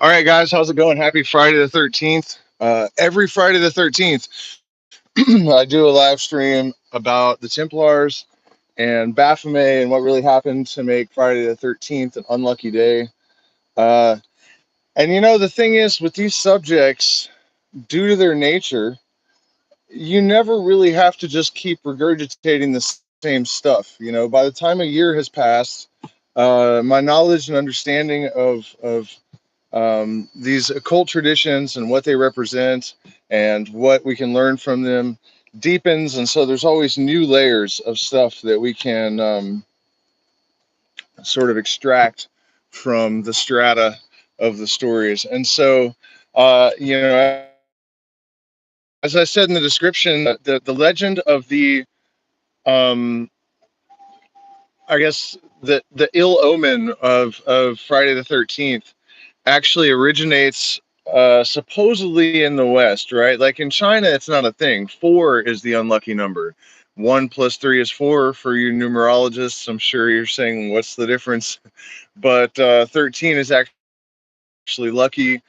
All right, guys, how's it going? Happy Friday the 13th. Every Friday the 13th, I do a live stream about the Templars and Baphomet and what really happened to make Friday the 13th an unlucky day. Uh, and the thing is, with these subjects, due to their nature, you never really have to just keep regurgitating the same stuff. By the time a year has passed, my knowledge and understanding of these occult traditions and what they represent and what we can learn from them deepens, and so there's always new layers of stuff that we can sort of extract from the strata of the stories. And so as I said in the description, the legend of the um I guess the ill omen of Friday the 13th actually originates supposedly in the West, right? Like in China, it's not a thing. 4 is the unlucky number. 1 plus 3 is 4 for you numerologists. I'm sure you're saying, what's the difference? But 13 is actually lucky.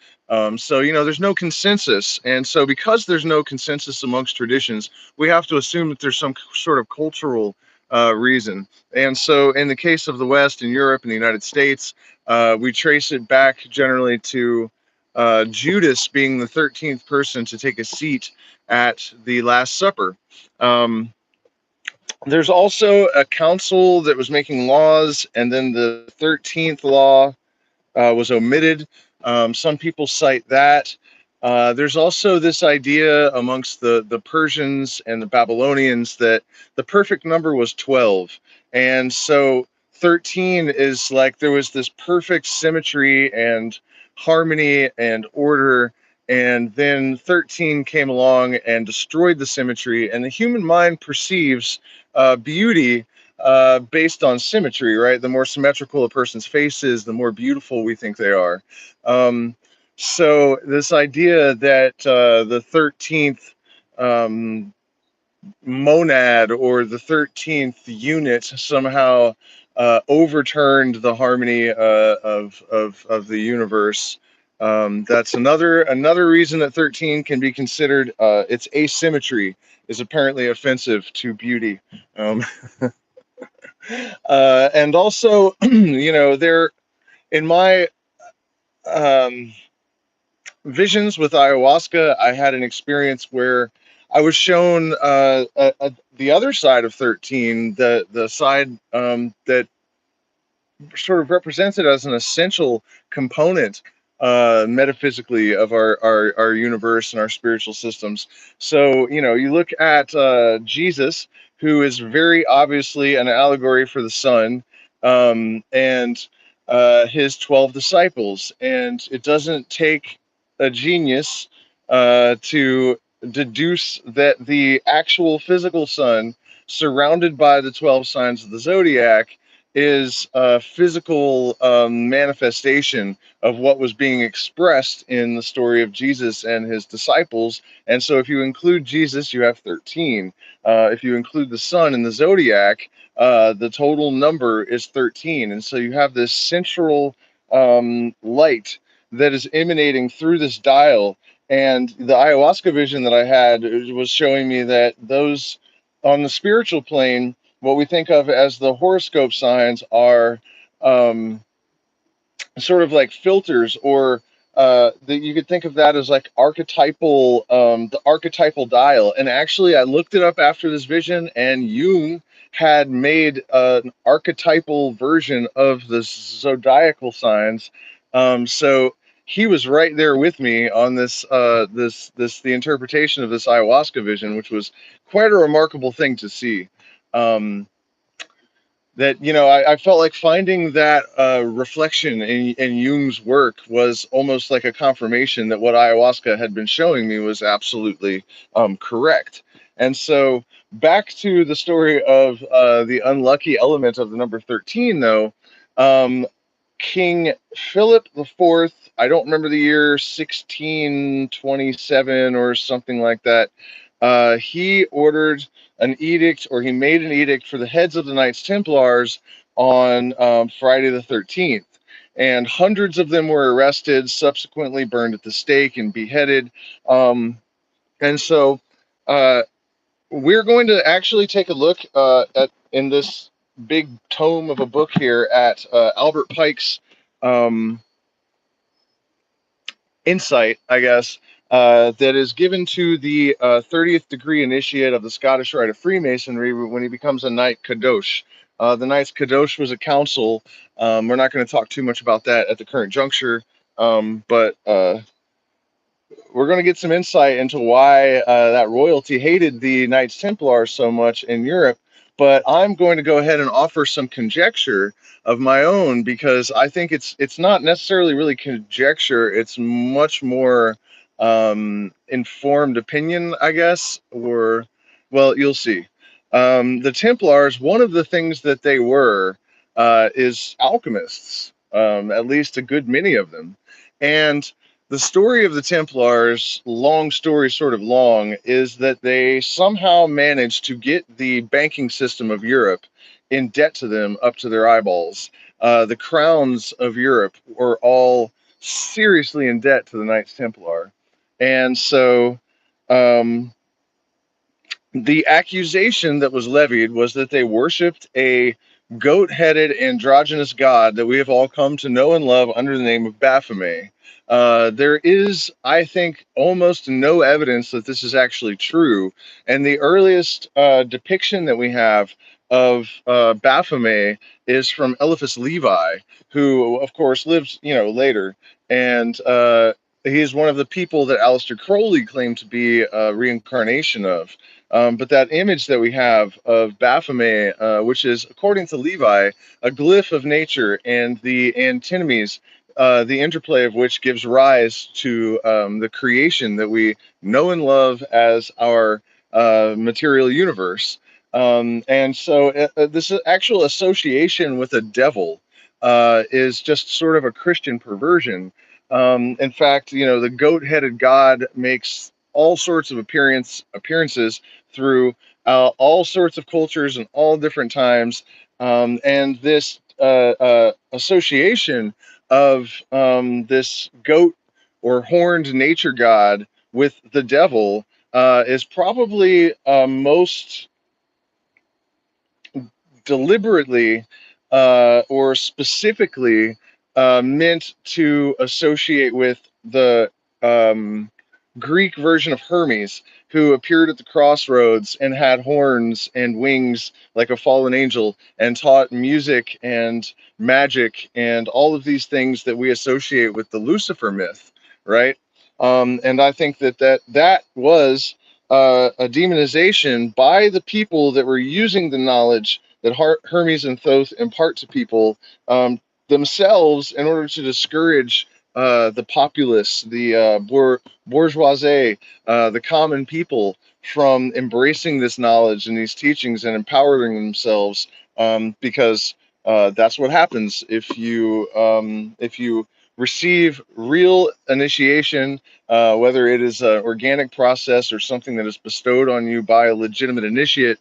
So, there's no consensus. And so, because there's no consensus amongst traditions, we have to assume that there's some sort of cultural reason. And so, in the case of the West and Europe and the United States, we trace it back generally to Judas being the 13th person to take a seat at the Last Supper. There's also a council that was making laws, and then the 13th law was omitted. Some people cite that. There's also this idea amongst the Persians and the Babylonians that the perfect number was 12. And so 13 is like there was this perfect symmetry and harmony and order. And then 13 came along and destroyed the symmetry. And the human mind perceives beauty based on symmetry, right? The more symmetrical a person's face is, the more beautiful we think they are. So this idea that the 13th monad or the 13th unit somehow overturned the harmony of the universe. That's another reason that 13 can be considered its asymmetry is apparently offensive to beauty. Um, and also, there in my um, visions with ayahuasca, I had an experience where I was shown the other side of 13, the side that sort of represents it as an essential component metaphysically of our universe and our spiritual systems. So, you look at Jesus, who is very obviously an allegory for the sun, and his 12 disciples. And it doesn't take a genius to deduce that the actual physical sun, surrounded by the 12 signs of the zodiac, is a physical manifestation of what was being expressed in the story of Jesus and his disciples. And so if you include Jesus, you have 13. If you include the sun in the zodiac, the total number is 13. And so you have this central light that is emanating through this dial. And the ayahuasca vision that I had was showing me that those on the spiritual plane, what we think of as the horoscope signs are sort of like filters, or you could think of that as like archetypal, the archetypal dial. And actually, I looked it up after this vision, and Jung had made an archetypal version of the zodiacal signs. So he was right there with me on the interpretation of this ayahuasca vision, which was quite a remarkable thing to see. Um, that I felt like finding that reflection in Jung's work was almost like a confirmation that what ayahuasca had been showing me was absolutely correct. And so back to the story of the unlucky element of the number 13, though. King Phillip IV, I don't remember the year, 1627 or something like that. He ordered an edict, or he made an edict for the heads of the Knights Templars on Friday the 13th. and hundreds of them were arrested, subsequently burned at the stake and beheaded. And so we're going to actually take a look at in this big tome of a book here at Albert Pike's insight, I guess, that is given to the 30th degree initiate of the Scottish Rite of Freemasonry when he becomes a Knight Kadosh. The Knights Kadosh was a council. We're not going to talk too much about that at the current juncture, but we're going to get some insight into why that royalty hated the Knights Templars so much in Europe. But I'm going to go ahead and offer some conjecture of my own, because I think it's not necessarily really conjecture. It's much more informed opinion, I guess. Or, well, you'll see. The Templars, one of the things that they were is alchemists, at least a good many of them. And the story of the Templars, long story sort of long, is that they somehow managed to get the banking system of Europe in debt to them up to their eyeballs. The crowns of Europe were all seriously in debt to the Knights Templar. And so the accusation that was levied was that they worshipped a goat-headed androgynous god that we have all come to know and love under the name of Baphomet. There is, I think, almost no evidence that this is actually true. And the earliest depiction that we have of Baphomet is from Eliphas Levi, who, of course, lives, later. And he's one of the people that Aleister Crowley claimed to be a reincarnation of. But that image that we have of Baphomet, which is, according to Levi, a glyph of nature and the antinomies, the interplay of which gives rise to the creation that we know and love as our material universe. And so this actual association with a devil is just sort of a Christian perversion. In fact, the goat-headed god makes all sorts of appearances through all sorts of cultures and all different times. And this association of this goat or horned nature god with the devil is probably most deliberately or specifically meant to associate with the Greek version of Hermes, who appeared at the crossroads and had horns and wings like a fallen angel and taught music and magic and all of these things that we associate with the Lucifer myth, right? And I think that was a demonization by the people that were using the knowledge that Hermes and Thoth impart to people themselves in order to discourage the populace, the bourgeoisie, the common people from embracing this knowledge and these teachings and empowering themselves, because that's what happens if you receive real initiation, whether it is an organic process or something that is bestowed on you by a legitimate initiate.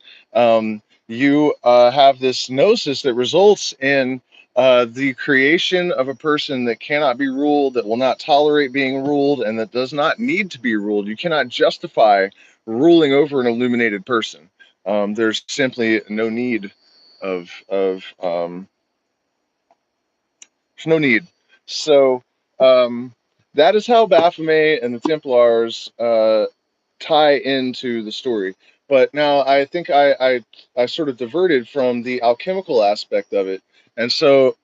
You have this gnosis that results in the creation of a person that cannot be ruled, that will not tolerate being ruled, and that does not need to be ruled. You cannot justify ruling over an illuminated person. There's simply no need there's no need. So that is how Baphomet and the Templars tie into the story. But now I think I sort of diverted from the alchemical aspect of it. And so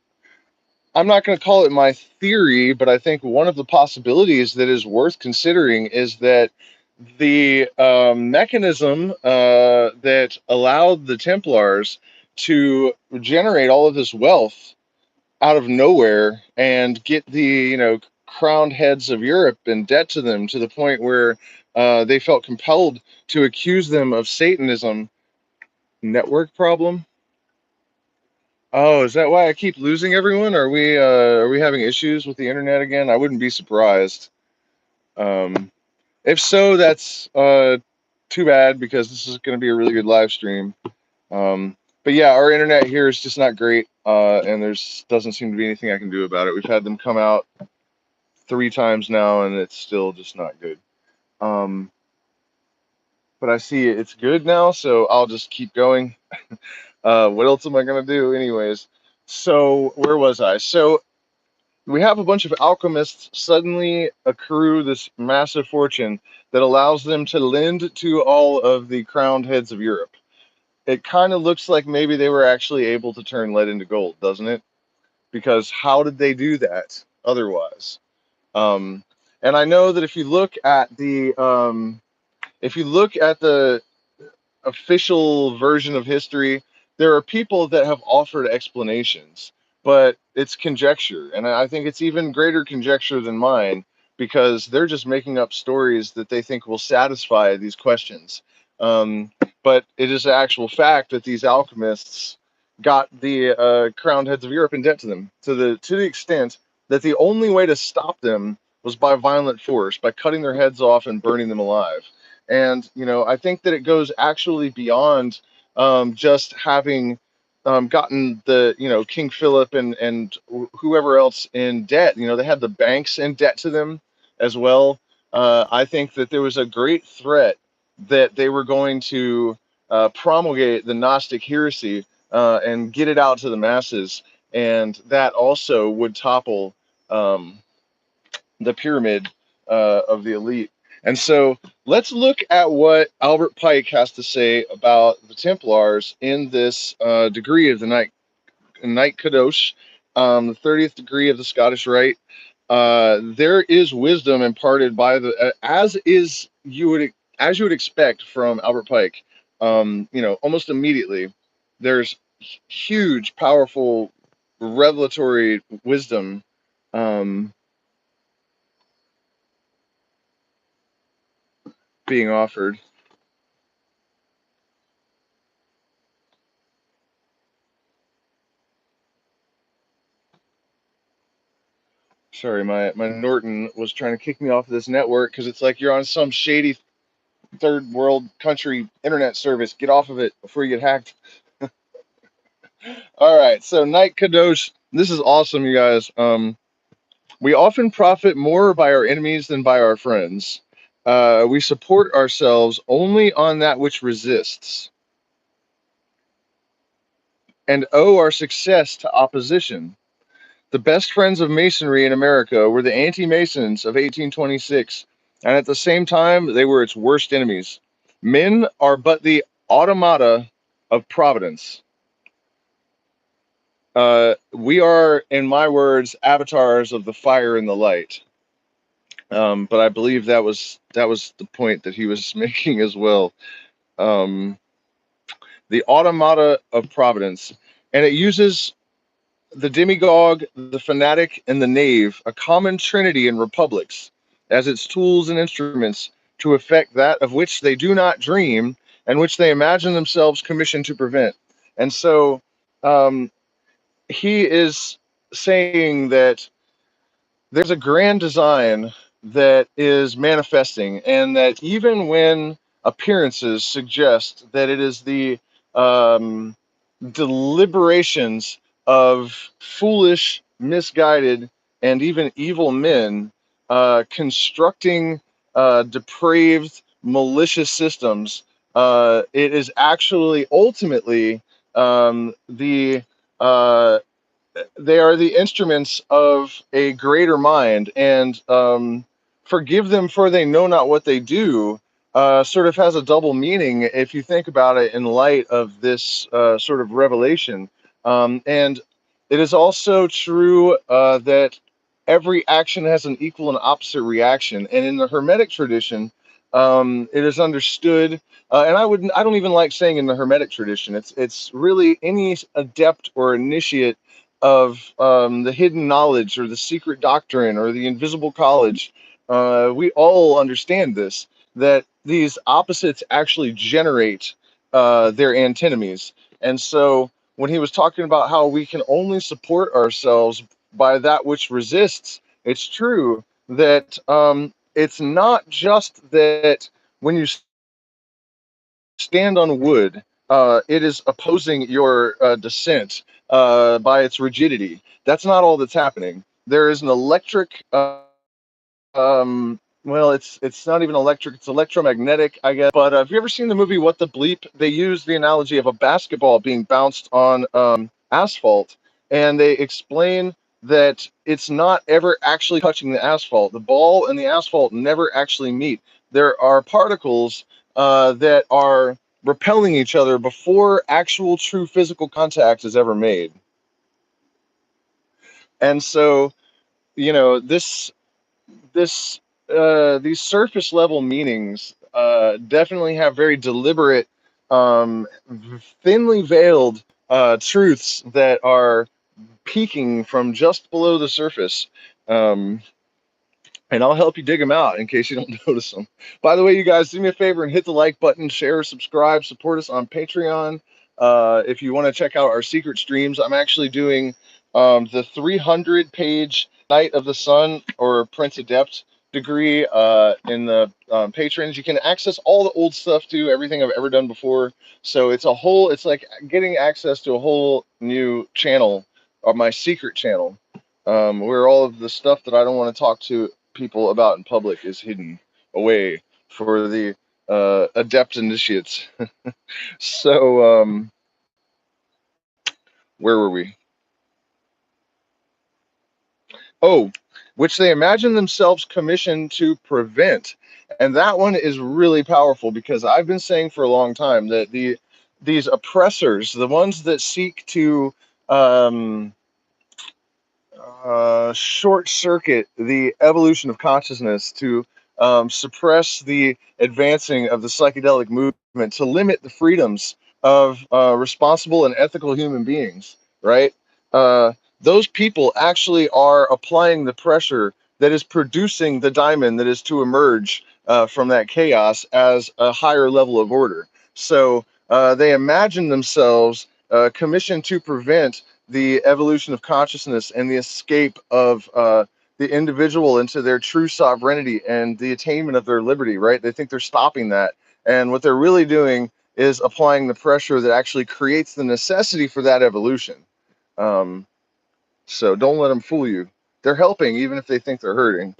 I'm not going to call it my theory, but I think one of the possibilities that is worth considering is that the mechanism that allowed the Templars to generate all of this wealth out of nowhere and get the crowned heads of Europe in debt to them, to the point where they felt compelled to accuse them of Satanism. Network problem? Oh, is that why I keep losing everyone? Are we having issues with the internet again? I wouldn't be surprised. If so, that's too bad, because this is going to be a really good live stream. But yeah, our internet here is just not great, and there's doesn't seem to be anything I can do about it. We've had them come out 3 times now, and it's still just not good. Um, but I see it's good now, so I'll just keep going. What else am I gonna do, anyways? So where was I? So we have a bunch of alchemists suddenly accrue this massive fortune that allows them to lend to all of the crowned heads of Europe. It kind of looks like maybe they were actually able to turn lead into gold, doesn't it? Because how did they do that otherwise? Um, and I know that if you look at the official version of history, there are people that have offered explanations, but it's conjecture. And I think it's even greater conjecture than mine because they're just making up stories that they think will satisfy these questions. Um, but it is an actual fact that these alchemists got the crowned heads of Europe in debt to them to the extent that the only way to stop them was by violent force, by cutting their heads off and burning them alive. And I think that it goes actually beyond just having gotten the King Philip and whoever else in debt. They had the banks in debt to them as well. I think that there was a great threat that they were going to promulgate the Gnostic heresy and get it out to the masses, and that also would topple um, the pyramid of the elite. And so let's look at what Albert Pike has to say about the Templars in this degree of the Knight Kadosh, the 30th degree of the Scottish Rite. There is wisdom imparted by as you would expect from Albert Pike. Almost immediately, there's huge, powerful, revelatory wisdom um, being offered. Sorry, my Norton was trying to kick me off of this network because it's like you're on some shady third world country internet service. Get off of it before you get hacked. All right, so Knight Kadosh, this is awesome, you guys. We often profit more by our enemies than by our friends. We support ourselves only on that which resists, and owe our success to opposition. The best friends of Masonry in America were the anti-Masons of 1826, and at the same time, they were its worst enemies. Men are but the automata of Providence. We are, in my words, avatars of the fire and the light. But I believe that was the point that he was making as well. Um, the automata of Providence, and it uses the demagogue, the fanatic, and the knave, a common trinity in republics, as its tools and instruments to effect that of which they do not dream and which they imagine themselves commissioned to prevent. And so um, he is saying that there's a grand design that is manifesting, and that even when appearances suggest that it is the um, deliberations of foolish, misguided, and even evil men constructing depraved, malicious systems, it is actually ultimately the they are the instruments of a greater mind, and forgive them for they know not what they do sort of has a double meaning if you think about it in light of this sort of revelation. And it is also true that every action has an equal and opposite reaction, and in the Hermetic tradition, it is understood. And I don't even like saying in the Hermetic tradition. It's really any adept or initiate of the hidden knowledge or the secret doctrine or the invisible college. We all understand this, that these opposites actually generate their antinomies. And so when he was talking about how we can only support ourselves by that which resists, it's true that it's not just that when you stand on wood it is opposing your descent by its rigidity. That's not all that's happening. There is an electric well, it's not even electric, it's electromagnetic, I guess. But have you ever seen the movie What the Bleep? They use the analogy of a basketball being bounced on asphalt, and they explain that it's not ever actually touching the asphalt. The ball and the asphalt never actually meet. There are particles that are repelling each other before actual true physical contact is ever made. And so, you know, this these surface level meanings definitely have very deliberate, um, thinly veiled truths that are peeking from just below the surface. Um, and I'll help you dig them out in case you don't notice them. By the way, you guys, do me a favor and hit the like button, share, subscribe, support us on Patreon. If you want to check out our secret streams, I'm actually doing the 300-page Knight of the Sun or Prince Adept degree in the patrons. You can access all the old stuff too, everything I've ever done before. So it's like getting access to a whole new channel, or my secret channel, where all of the stuff that I don't want to talk to people about in public is hidden away for the adept initiates. So, where were we? Oh, which they imagine themselves commissioned to prevent. And that one is really powerful because I've been saying for a long time that these oppressors, the ones that seek to um, short circuit the evolution of consciousness, to suppress the advancing of the psychedelic movement, to limit the freedoms of responsible and ethical human beings, right? Uh, those people actually are applying the pressure that is producing the diamond that is to emerge from that chaos as a higher level of order. So they imagine themselves commissioned to prevent the evolution of consciousness and the escape of the individual into their true sovereignty and the attainment of their liberty, right? They think they're stopping that. And what they're really doing is applying the pressure that actually creates the necessity for that evolution. Um, so don't let them fool you. They're helping, even if they think they're hurting.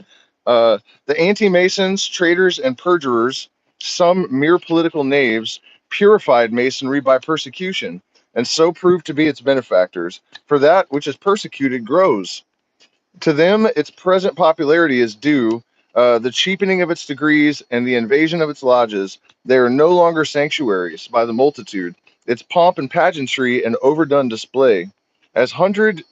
The anti-Masons, traitors, and perjurers, some mere political knaves, purified Masonry by persecution, and so proved to be its benefactors. For that which is persecuted grows. To them, its present popularity is due the cheapening of its degrees and the invasion of its lodges. They are no longer sanctuaries by the multitude, its pomp and pageantry and overdone display. As 100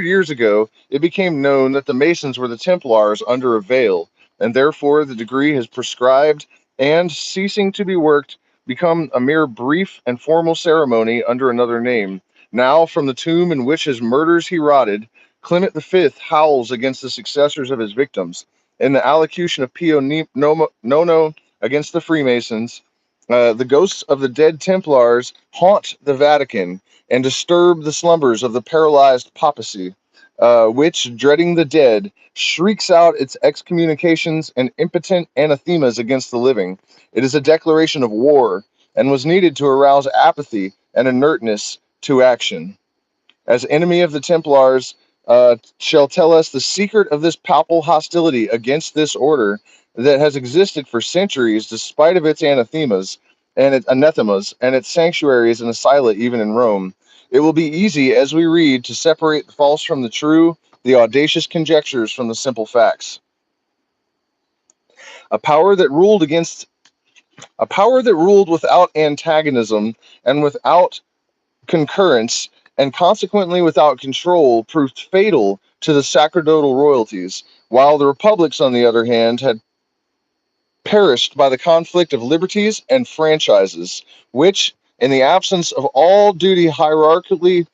years ago, it became known that the Masons were the Templars under a veil, and therefore the degree has prescribed and, ceasing to be worked, become a mere brief and formal ceremony under another name. Now, from the tomb in which his murders he rotted, Clement V howls against the successors of his victims. In the allocution of Pio Nono against the Freemasons, the ghosts of the dead Templars haunt the Vatican and disturb the slumbers of the paralyzed papacy, which, dreading the dead, shrieks out its excommunications and impotent anathemas against the living. It is a declaration of war and was needed to arouse apathy and inertness to action. As enemy of the Templars, shall tell us the secret of this papal hostility against this order that has existed for centuries, despite of its anathemas, and its sanctuaries and asylum, even in Rome. It will be easy, as we read, to separate the false from the true, the audacious conjectures from the simple facts. A power that ruled against a power that ruled without antagonism and without concurrence, and consequently without control, proved fatal to the sacerdotal royalties, while the republics, on the other hand, had perished by the conflict of liberties and franchises, which, in the absence of all duty hierarchically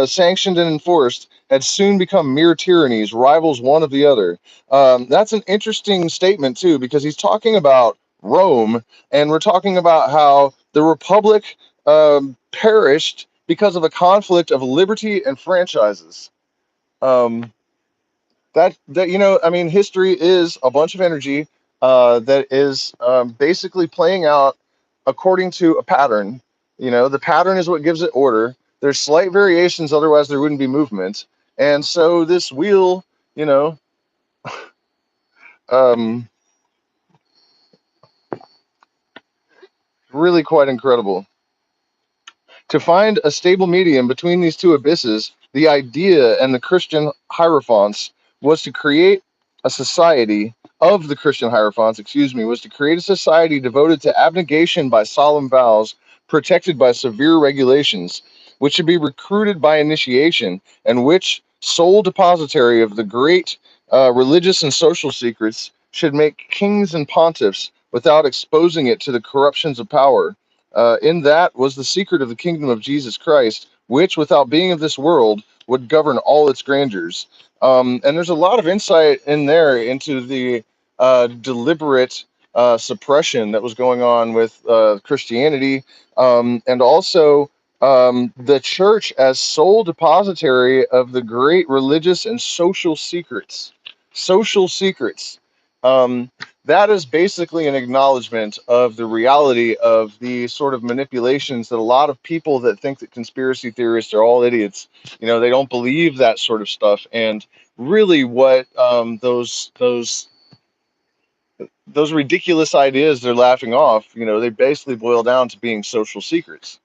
sanctioned and enforced, had soon become mere tyrannies, rivals one of the other. That's an interesting statement, too, because he's talking about Rome, and we're talking about how the Republic perished because of a conflict of liberty and franchises. Um, I mean, history is a bunch of energy that is basically playing out according to a pattern, The pattern is what gives it order. There's slight variations, otherwise there wouldn't be movement. And so this wheel, you know, um, really quite incredible. To find a stable medium between these two abysses, the idea and the Christian hierophants was to create a society of the Christian hierophants, was to create a society devoted to abnegation by solemn vows, protected by severe regulations, which should be recruited by initiation, and which, sole depositary of the great religious and social secrets, should make kings and pontiffs without exposing it to the corruptions of power. In that was the secret of the kingdom of Jesus Christ, which, without being of this world, would govern all its grandeurs. And there's a lot of insight in there into the deliberate suppression that was going on with Christianity, and also the church as sole depositary of the great religious and social secrets. Social secrets. That is basically an acknowledgement of the reality of the sort of manipulations that a lot of people that think that conspiracy theorists are all idiots, they don't believe that sort of stuff. And really what those ridiculous ideas they're laughing off, they basically boil down to being social secrets.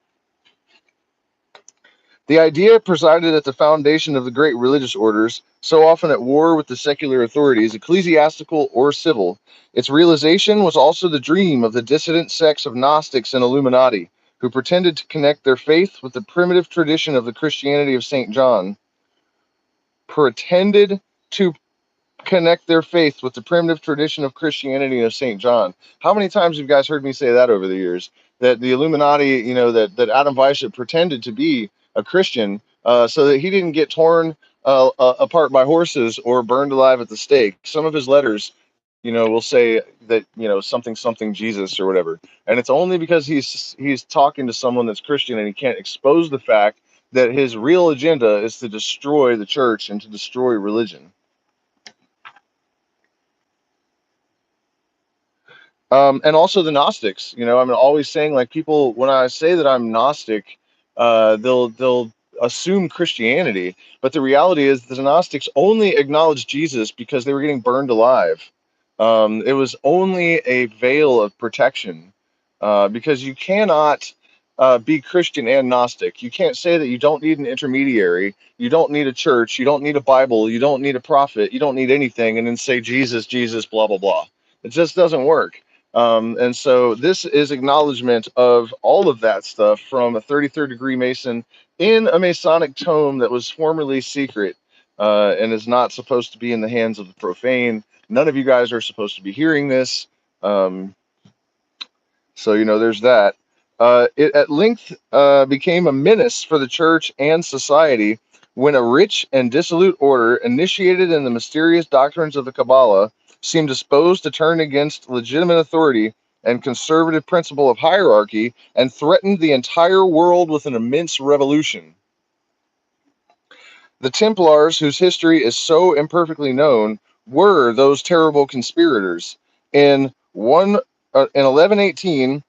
The idea presided at the foundation of the great religious orders, so often at war with the secular authorities, ecclesiastical or civil. Its realization was also the dream of the dissident sects of Gnostics and Illuminati, who pretended to connect their faith with the primitive tradition of the Christianity of St. John. Pretended to connect their faith with the primitive tradition of Christianity of St. John. How many times have you guys heard me say that over the years? That the Illuminati, that Adam Weishaupt pretended to be a Christian so that he didn't get torn apart by horses or burned alive at the stake. Some of his letters, will say that, something, something Jesus or whatever. And it's only because he's talking to someone that's Christian and he can't expose the fact that his real agenda is to destroy the church and to destroy religion. And also the Gnostics. I'm always saying, like, people, when I say that I'm Gnostic, they'll assume Christianity, but the reality is the Gnostics only acknowledged Jesus because they were getting burned alive. It was only a veil of protection, because you cannot be Christian and Gnostic. You can't say that you don't need an intermediary, you don't need a church, you don't need a Bible, you don't need a prophet, you don't need anything, and then say Jesus, Jesus, blah blah blah. It just doesn't work. And so this is acknowledgement of all of that stuff from a 33rd degree Mason in a Masonic tome that was formerly secret, and is not supposed to be in the hands of the profane. None of you guys are supposed to be hearing this. So, there's that. It at length became a menace for the church and society when a rich and dissolute order, initiated in the mysterious doctrines of the Kabbalah, seemed disposed to turn against legitimate authority and conservative principle of hierarchy and threatened the entire world with an immense revolution. The Templars, whose history is so imperfectly known, were those terrible conspirators. In 1118,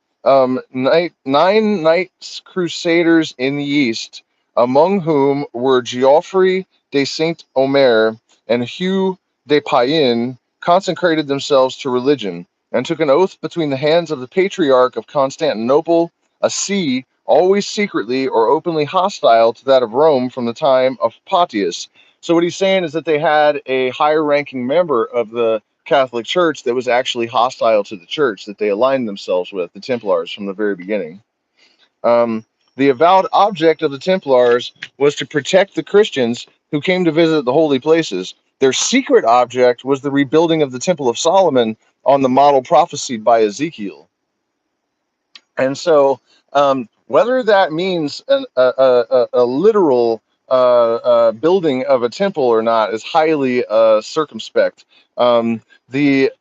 nine Knights Crusaders in the East, among whom were Geoffrey de Saint Omer and Hugh de Payen, consecrated themselves to religion and took an oath between the hands of the Patriarch of Constantinople, a see, always secretly or openly hostile to that of Rome from the time of Plotius. So what he's saying is that they had a higher ranking member of the Catholic Church that was actually hostile to the church that they aligned themselves with, the Templars, from the very beginning. The avowed object of the Templars was to protect the Christians who came to visit the holy places. Their secret object was the rebuilding of the Temple of Solomon on the model prophesied by Ezekiel. And so, whether that means a literal building of a temple or not is highly circumspect. The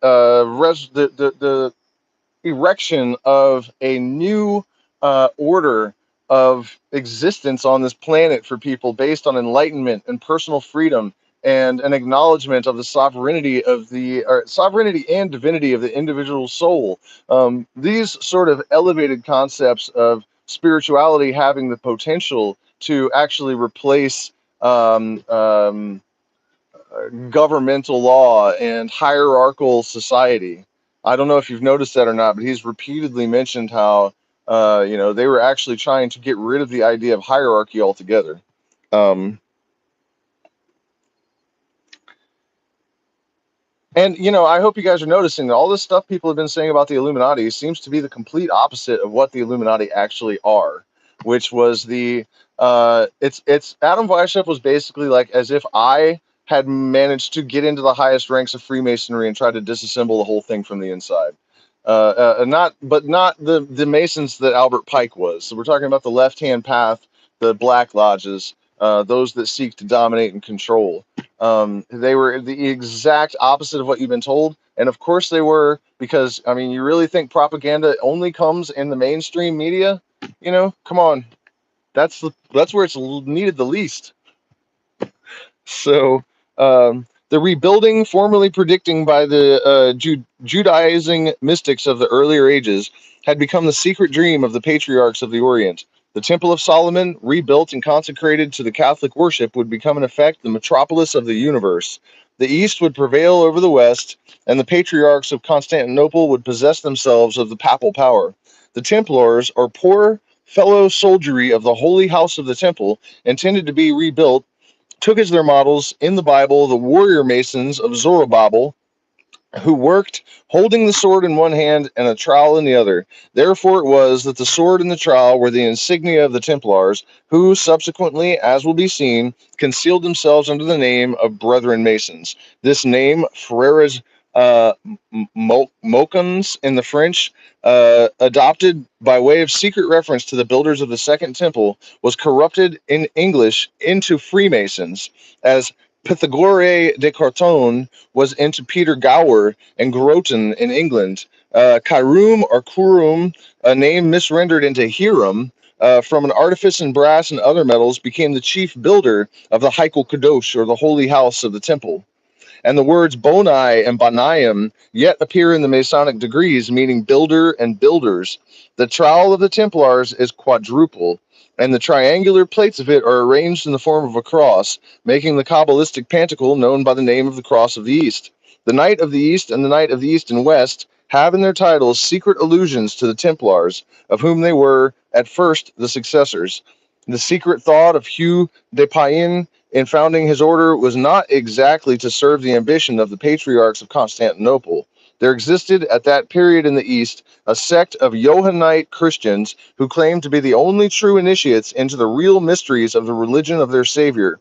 erection of a new order of existence on this planet for people based on enlightenment and personal freedom and an acknowledgement of the sovereignty of sovereignty and divinity of the individual soul. These sort of elevated concepts of spirituality having the potential to actually replace um, um, governmental law and hierarchical society. I don't know if you've noticed that or not, but he's repeatedly mentioned how they were actually trying to get rid of the idea of hierarchy altogether. Um, And I hope you guys are noticing that all this stuff people have been saying about the Illuminati seems to be the complete opposite of what the Illuminati actually are, which was it's Adam Weishaupt was basically like as if I had managed to get into the highest ranks of Freemasonry and try to disassemble the whole thing from the inside. Not the Masons that Albert Pike was. So we're talking about the left hand path, the Black Lodges, those that seek to dominate and control. They were the exact opposite of what you've been told. And of course they were, because, I mean, you really think propaganda only comes in the mainstream media? Come on. That's where it's needed the least. So, the rebuilding, formerly predicting by the Judaizing mystics of the earlier ages, had become the secret dream of the patriarchs of the Orient. The Temple of Solomon, rebuilt and consecrated to the Catholic worship, would become in effect the metropolis of the universe. The East would prevail over the West, and the patriarchs of Constantinople would possess themselves of the papal power. The Templars, or poor fellow soldiery of the Holy House of the Temple, intended to be rebuilt, took as their models in the Bible the warrior masons of Zorobabel, who worked holding the sword in one hand and a trowel in the other. Therefore it was that the sword and the trowel were the insignia of the Templars, who subsequently, as will be seen, concealed themselves under the name of Brethren Masons. This name, Frères Mocons in the French, adopted by way of secret reference to the builders of the Second Temple, was corrupted in English into Freemasons, as Pythagore de Carton was into Peter Gower and Groton in England. Kairum or Kurum, a name misrendered into Hiram, from an artifice in brass and other metals, became the chief builder of the Heikel Kadosh, or the holy house of the temple. And the words Bonai and Banaim yet appear in the Masonic degrees, meaning builder and builders. The trowel of the Templars is quadruple, and the triangular plates of it are arranged in the form of a cross, making the Kabbalistic pantacle known by the name of the Cross of the East. The Knight of the East and the Knight of the East and West have in their titles secret allusions to the Templars, of whom they were, at first, the successors. The secret thought of Hugh de Payen in founding his order was not exactly to serve the ambition of the patriarchs of Constantinople. There existed at that period in the East a sect of Johannite Christians who claimed to be the only true initiates into the real mysteries of the religion of their Savior.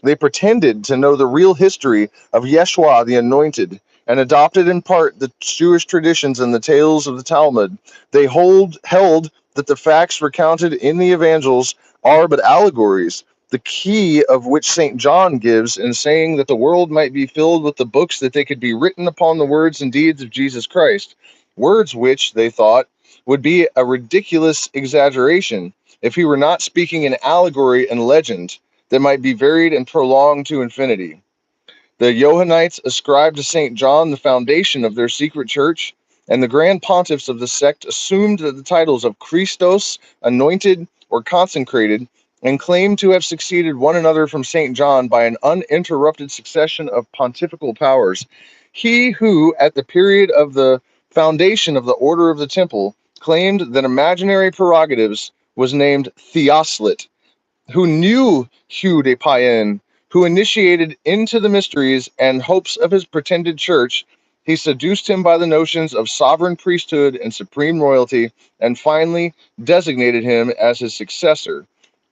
They pretended to know the real history of Yeshua the Anointed and adopted in part the Jewish traditions and the tales of the Talmud. They held that the facts recounted in the evangels are but allegories, the key of which St. John gives in saying that the world might be filled with the books that they could be written upon the words and deeds of Jesus Christ, words which, they thought, would be a ridiculous exaggeration if he were not speaking in allegory and legend that might be varied and prolonged to infinity. The Johannites ascribed to St. John the foundation of their secret church, and the grand pontiffs of the sect assumed that the titles of Christos, anointed, or consecrated, and claimed to have succeeded one another from St. John by an uninterrupted succession of pontifical powers. He who, at the period of the foundation of the order of the temple, claimed that imaginary prerogatives, was named Theoslit, who knew Hugh de Payen, who initiated into the mysteries and hopes of his pretended church. He seduced him by the notions of sovereign priesthood and supreme royalty, and finally designated him as his successor.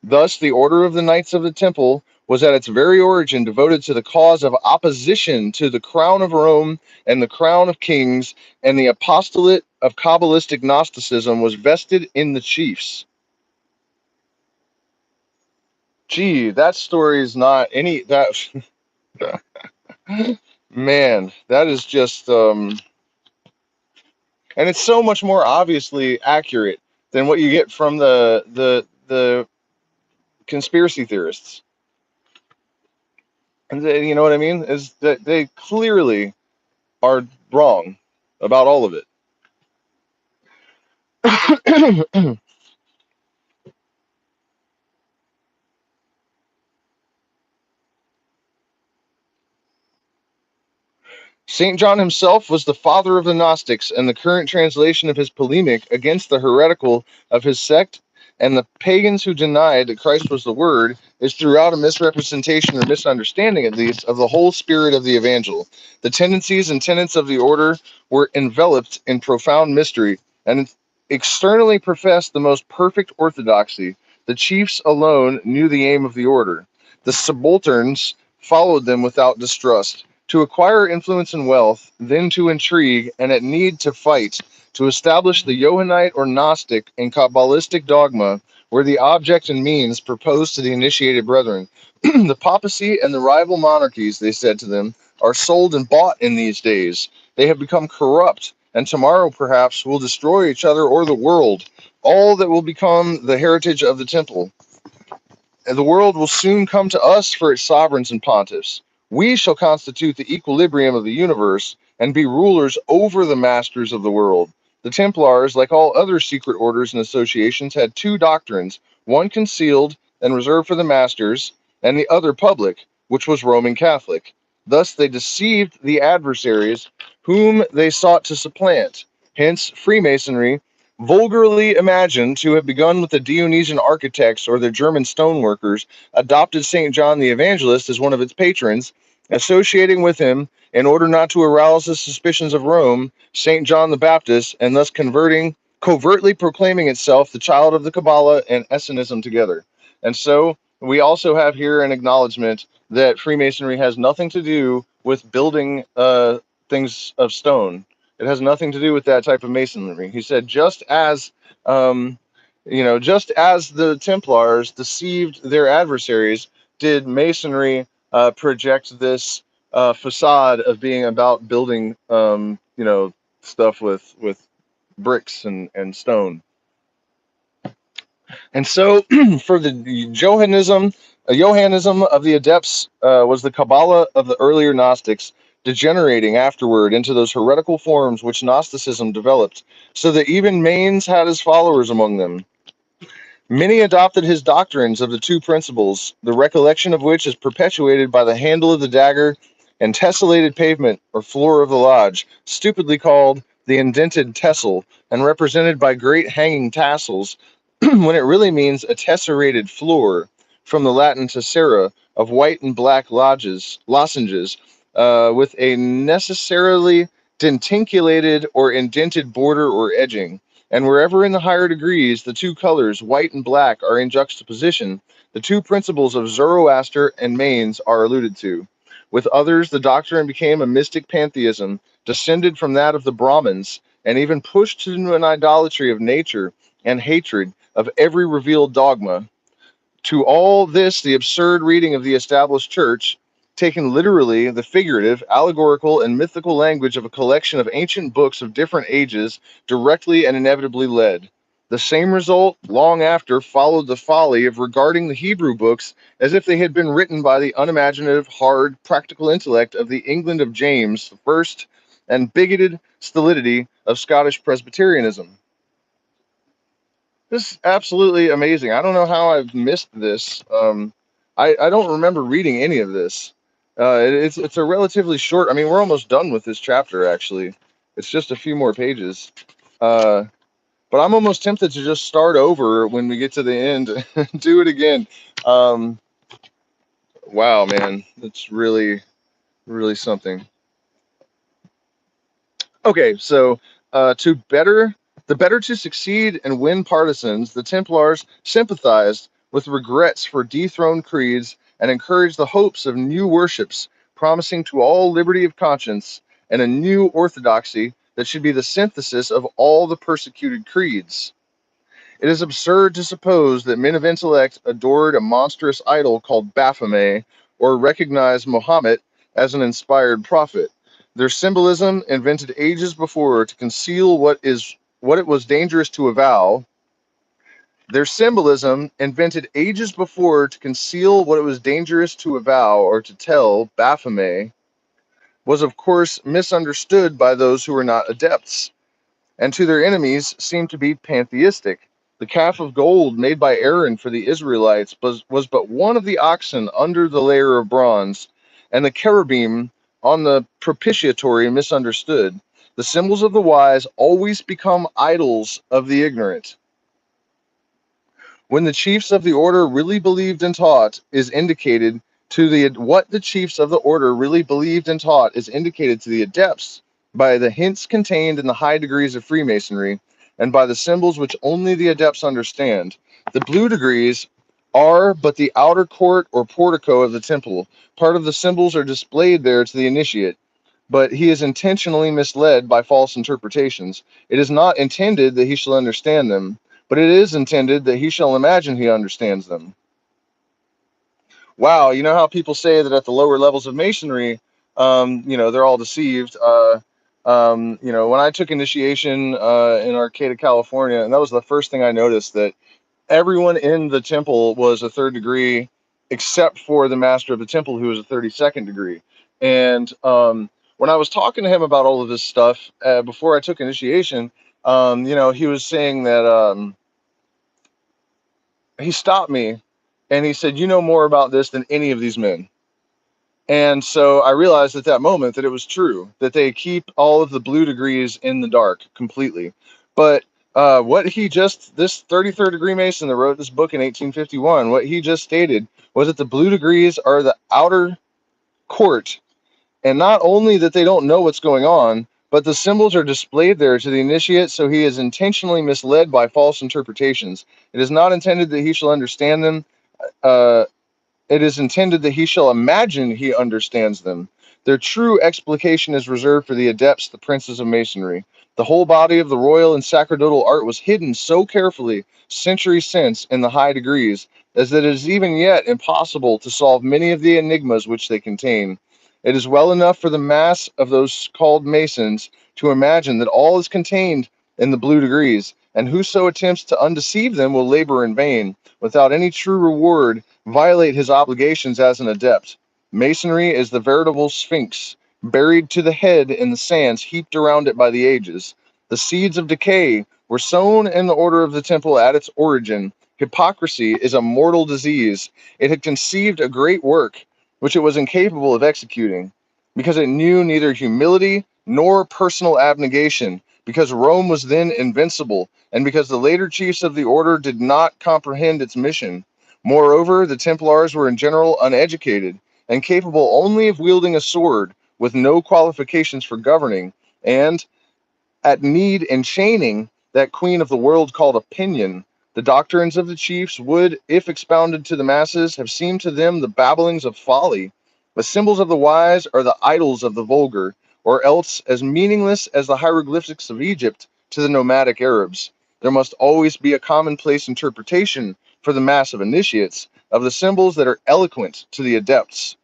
Thus, the Order of the Knights of the Temple was at its very origin devoted to the cause of opposition to the crown of Rome and the crown of kings, and the apostolate of Kabbalistic Gnosticism was vested in the chiefs. Gee, that story is not any that man, that is just and it's so much more obviously accurate than what you get from the conspiracy theorists. And you know what I mean? Is that they clearly are wrong about all of it. St. John himself was the father of the Gnostics, and the current translation of his polemic against the heretical of his sect and the pagans who denied that Christ was the Word is throughout a misrepresentation or misunderstanding, at least, of the whole spirit of the Evangel. The tendencies and tenets of the order were enveloped in profound mystery and externally professed the most perfect orthodoxy. The chiefs alone knew the aim of the order. The subalterns followed them without distrust. To acquire influence and wealth, then to intrigue, and at need to fight, to establish the Johannite or Gnostic and Kabbalistic dogma were the object and means proposed to the initiated brethren. The papacy and the rival monarchies, they said to them, are sold and bought in these days. They have become corrupt, and tomorrow perhaps will destroy each other or the world, all that will become the heritage of the temple. And the world will soon come to us for its sovereigns and pontiffs. We shall constitute the equilibrium of the universe and be rulers over the masters of the world. The Templars, like all other secret orders and associations, had two doctrines, one concealed and reserved for the masters, and the other public, which was Roman Catholic. Thus they deceived the adversaries whom they sought to supplant. Hence, Freemasonry, vulgarly imagined to have begun with the Dionysian architects or the German stoneworkers, adopted St. John the Evangelist as one of its patrons, associating with him, in order not to arouse the suspicions of Rome, St. John the Baptist, and thus covertly proclaiming itself the child of the Kabbalah and Essenism together. And so we also have here an acknowledgement that Freemasonry has nothing to do with building things of stone. It has nothing to do with that type of masonry. He said, um, just as the Templars deceived their adversaries, did Masonry project this facade of being about building, stuff with bricks and stone. And so, for the Johannism of the adepts was the Kabbalah of the earlier Gnostics, degenerating afterward into those heretical forms which Gnosticism developed, so that even Mainz had his followers among them. Many adopted his doctrines of the two principles, the recollection of which is perpetuated by the handle of the dagger and tessellated pavement or floor of the lodge, stupidly called the indented tessel, and represented by great hanging tassels, when it really means a tesserated floor, from the Latin tessera, of white and black lozenges, with a necessarily dentinculated or indented border or edging. And wherever in the higher degrees the two colors, white and black, are in juxtaposition, the two principles of Zoroaster and Mainz are alluded to. With others, the doctrine became a mystic pantheism, descended from that of the Brahmins, and even pushed into an idolatry of nature and hatred of every revealed dogma. To all this, the absurd reading of the established church, taken literally, the figurative, allegorical, and mythical language of a collection of ancient books of different ages, directly and inevitably led. The same result, long after, followed the folly of regarding the Hebrew books as if they had been written by the unimaginative, hard, practical intellect of the England of James I and bigoted stolidity of Scottish Presbyterianism. This is absolutely amazing. I don't know how I've missed this. I don't remember reading any of this. It's a relatively short. I mean, we're almost done with this chapter. Actually, it's just a few more pages. Uh, but I'm almost tempted to just start over when we get to the end and do it again. Um, wow, man, it's really, really something. Okay, so better to succeed and win partisans, the Templars sympathized with regrets for dethroned creeds and encouraged the hopes of new worships, promising to all liberty of conscience and a new orthodoxy that should be the synthesis of all the persecuted creeds. It is absurd to suppose that men of intellect adored a monstrous idol called Baphomet or recognized Mohammed as an inspired prophet. Their symbolism, invented ages before to conceal what it was dangerous to avow. Their symbolism, invented ages before to conceal what it was dangerous to avow or to tell, Baphomet, was of course misunderstood by those who were not adepts, and to their enemies seemed to be pantheistic. The calf of gold made by Aaron for the Israelites was but one of the oxen under the layer of bronze, and the cherubim on the propitiatory misunderstood. The symbols of the wise always become idols of the ignorant. When the chiefs of the order really believed and taught is indicated to the what the chiefs of the order really believed and taught is indicated to the adepts by the hints contained in the high degrees of Freemasonry and by the symbols which only the adepts understand. The blue degrees are but the outer court or portico of the temple. Part of the symbols are displayed there to the initiate, but he is intentionally misled by false interpretations. It is not intended that he shall understand them, but it is intended that he shall imagine he understands them. Wow, you know how people say that at the lower levels of Masonry, they're all deceived. When I took initiation in Arcata, California, and that was the first thing I noticed, that everyone in the temple was a third degree, except for the master of the temple, who was a 32nd degree. And when I was talking to him about all of this stuff before I took initiation, he was saying that he stopped me and he said, "You know more about this than any of these men." And so I realized at that moment that it was true, that they keep all of the blue degrees in the dark completely. But this 33rd degree Mason that wrote this book in 1851, what he just stated was that the blue degrees are the outer court, and not only that they don't know what's going on, but the symbols are displayed there to the initiate, so he is intentionally misled by false interpretations. It is not intended that he shall understand them. It is intended that he shall imagine he understands them. Their true explication is reserved for the adepts, the princes of Masonry. The whole body of the royal and sacerdotal art was hidden so carefully centuries since in the high degrees, as that it is even yet impossible to solve many of the enigmas which they contain. It is well enough for the mass of those called Masons to imagine that all is contained in the blue degrees, and whoso attempts to undeceive them will labor in vain, without any true reward, violate his obligations as an adept. Masonry is the veritable sphinx, buried to the head in the sands heaped around it by the ages. The seeds of decay were sown in the order of the temple at its origin. Hypocrisy is a mortal disease. It had conceived a great work, which it was incapable of executing, because it knew neither humility nor personal abnegation, because Rome was then invincible, and because the later chiefs of the order did not comprehend its mission. Moreover, the Templars were in general uneducated and capable only of wielding a sword, with no qualifications for governing, and at need enchaining that queen of the world called opinion. The doctrines of the chiefs would, if expounded to the masses, have seemed to them the babblings of folly. The symbols of the wise are the idols of the vulgar, or else as meaningless as the hieroglyphics of Egypt to the nomadic Arabs. There must always be a commonplace interpretation for the mass of initiates of the symbols that are eloquent to the adepts,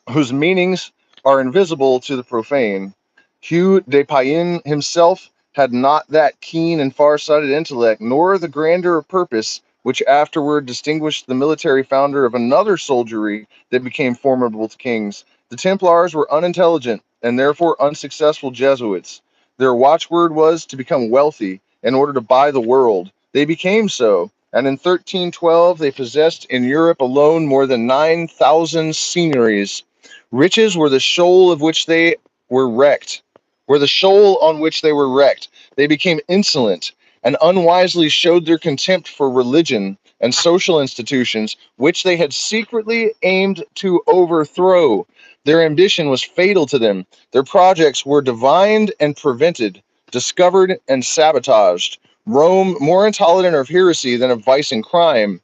whose meanings are invisible to the profane. Hugh de Payen himself had not that keen and far-sighted intellect, nor the grandeur of purpose which afterward distinguished the military founder of another soldiery that became formidable to kings. The Templars were unintelligent and therefore unsuccessful Jesuits. Their watchword was to become wealthy in order to buy the world. They became so, and in 1312 they possessed in Europe alone more than 9,000 seigneuries. Riches were the shoal of which they were wrecked, were the shoal on which they were wrecked. They became insolent and unwisely showed their contempt for religion and social institutions, which they had secretly aimed to overthrow. Their ambition was fatal to them. Their projects were divined and prevented, discovered and sabotaged. Rome, more intolerant of heresy than of vice and crime,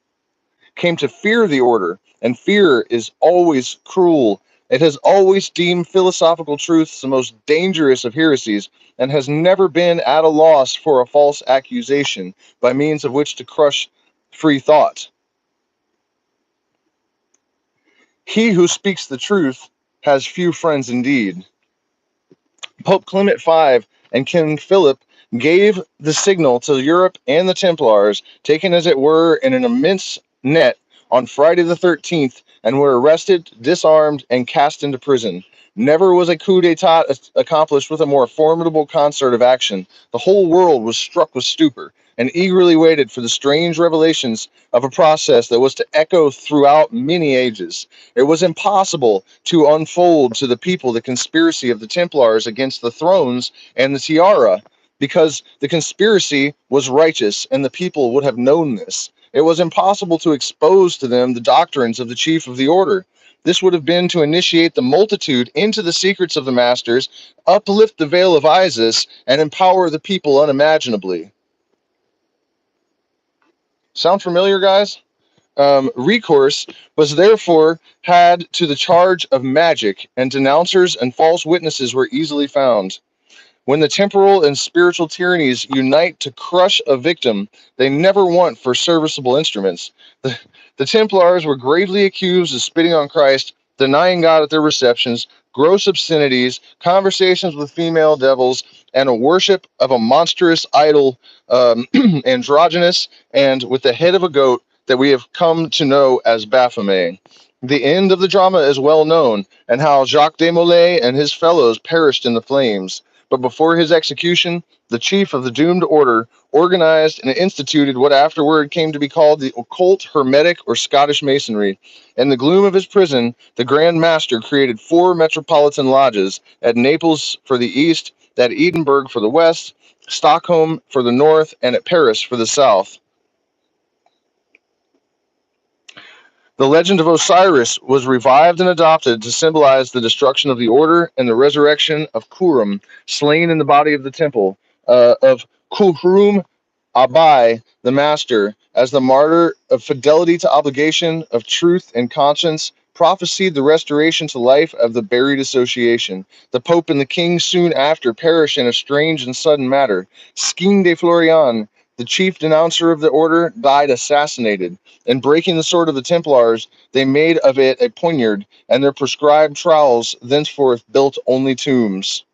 came to fear the order, and fear is always cruel. It has always deemed philosophical truths the most dangerous of heresies, and has never been at a loss for a false accusation by means of which to crush free thought. He who speaks the truth has few friends indeed. Pope Clement V and King Phillip gave the signal to Europe and the Templars, taken as it were in an immense net, on Friday the 13th, and were arrested, disarmed, and cast into prison. Never was a coup d'etat accomplished with a more formidable concert of action. The whole world was struck with stupor. and eagerly waited for the strange revelations of a process that was to echo throughout many ages. It was impossible to unfold to the people the conspiracy of the Templars against the thrones and the tiara, because the conspiracy was righteous and the people would have known this. It was impossible to expose to them the doctrines of the chief of the order. This would have been to initiate the multitude into the secrets of the masters, uplift the veil of Isis, and empower the people unimaginably. Sound familiar, guys? Recourse was therefore had to the charge of magic, and denouncers and false witnesses were easily found. When the temporal and spiritual tyrannies unite to crush a victim, they never want for serviceable instruments. The Templars were gravely accused of spitting on Christ, denying God at their receptions, gross obscenities, conversations with female devils, and a worship of a monstrous idol, androgynous, and with the head of a goat that we have come to know as Baphomet. The end of the drama is well known, and how Jacques de Molay and his fellows perished in the flames. But before his execution, the chief of the doomed order organized and instituted what afterward came to be called the occult, hermetic, or Scottish Masonry. In the gloom of his prison, the Grand Master created 4 metropolitan lodges, at Naples for the east, at Edinburgh for the west, Stockholm for the north, and at Paris for the south. The legend of Osiris was revived and adopted to symbolize the destruction of the order and the resurrection of Kurum, slain in the body of the temple, of Kurum Abai, the master, as the martyr of fidelity to obligation, of truth and conscience, prophesied the restoration to life of the buried association. The Pope and the King soon after perished in a strange and sudden matter. Skin de Florian, the chief denouncer of the order, died assassinated. In breaking the sword of the Templars, they made of it a poniard, and their prescribed trowels thenceforth built only tombs.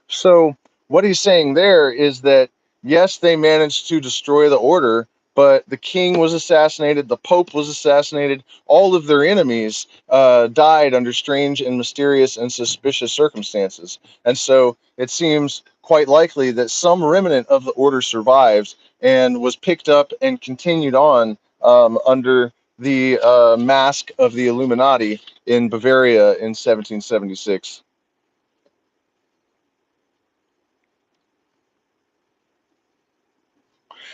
So what he's saying there is that, yes, they managed to destroy the order, but the king was assassinated, the pope was assassinated, all of their enemies died under strange and mysterious and suspicious circumstances. And so it seems quite likely that some remnant of the order survives and was picked up and continued on under the mask of the Illuminati in Bavaria in 1776.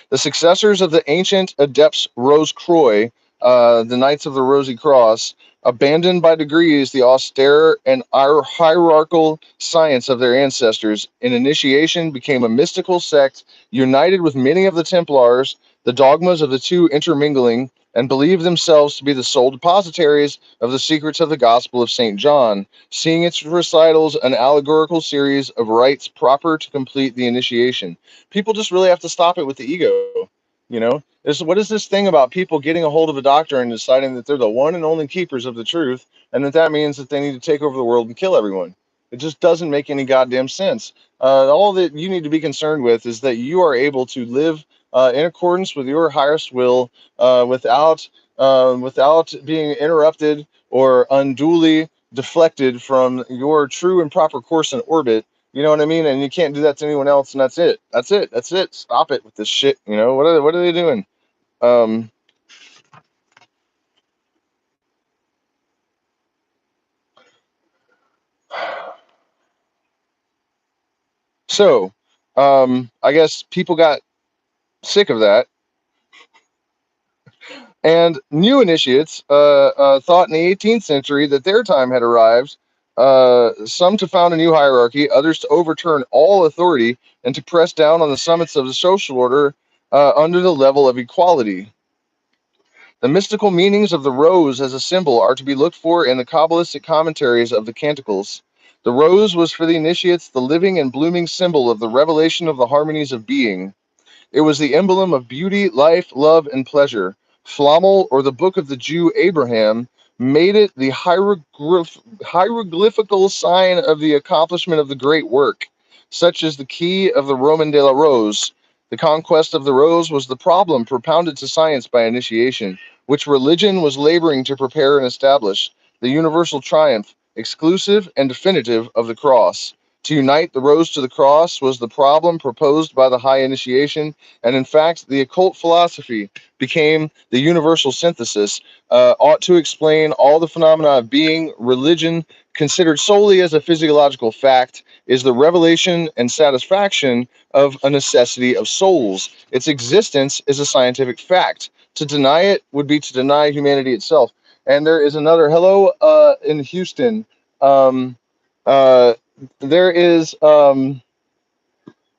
The successors of the ancient Adepts Rose Croix, the Knights of the Rosy Cross, abandoned by degrees the austere and hierarchical science of their ancestors. In initiation, became a mystical sect, united with many of the Templars, the dogmas of the two intermingling, and believed themselves to be the sole depositaries of the secrets of the Gospel of St. John, seeing its recitals an allegorical series of rites proper to complete the initiation. People just really have to stop it with the ego. You know, what is this thing about people getting a hold of a doctor and deciding that they're the one and only keepers of the truth, and that means that they need to take over the world and kill everyone? It just doesn't make any goddamn sense. All that you need to be concerned with is that you are able to live in accordance with your highest will, without being interrupted or unduly deflected from your true and proper course and orbit. You know what I mean? And you can't do that to anyone else, and that's it. That's it. That's it. Stop it with this shit. You know, what are they doing? So, I guess people got sick of that. And new initiates thought in the 18th century that their time had arrived, some to found a new hierarchy, others to overturn all authority and to press down on the summits of the social order under the level of equality. The mystical meanings of the rose as a symbol are to be looked for in the Kabbalistic commentaries of the Canticles. The rose was for the initiates the living and blooming symbol of the revelation of the harmonies of being. It was the emblem of beauty, life, love, and pleasure. Flammel, or the book of the Jew Abraham, made it the hieroglyphical sign of the accomplishment of the great work, such as the key of the Roman de la Rose. The conquest of the rose was the problem propounded to science by initiation, which religion was laboring to prepare and establish, the universal triumph, exclusive and definitive, of the cross. To unite the rose to the cross was the problem proposed by the high initiation, and in fact, the occult philosophy became the universal synthesis, ought to explain all the phenomena of being. Religion, considered solely as a physiological fact, is the revelation and satisfaction of a necessity of souls. Its existence is a scientific fact. To deny it would be to deny humanity itself. And there is another hello in Houston. Um, uh, there is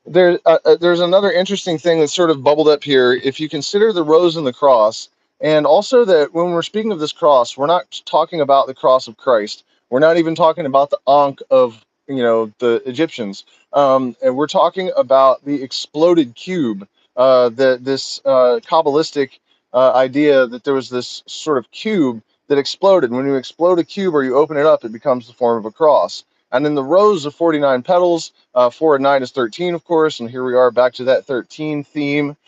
there's another interesting thing that's sort of bubbled up here. If you consider the rose and the cross, and also that when we're speaking of this cross, we're not talking about the cross of Christ. We're not even talking about the Ankh of the Egyptians, and we're talking about the exploded cube. This Kabbalistic idea that there was this sort of cube that exploded. When you explode a cube or you open it up, it becomes the form of a cross. And then the rose of 49 petals, 4 and 9 is 13, of course, and here we are back to that 13 theme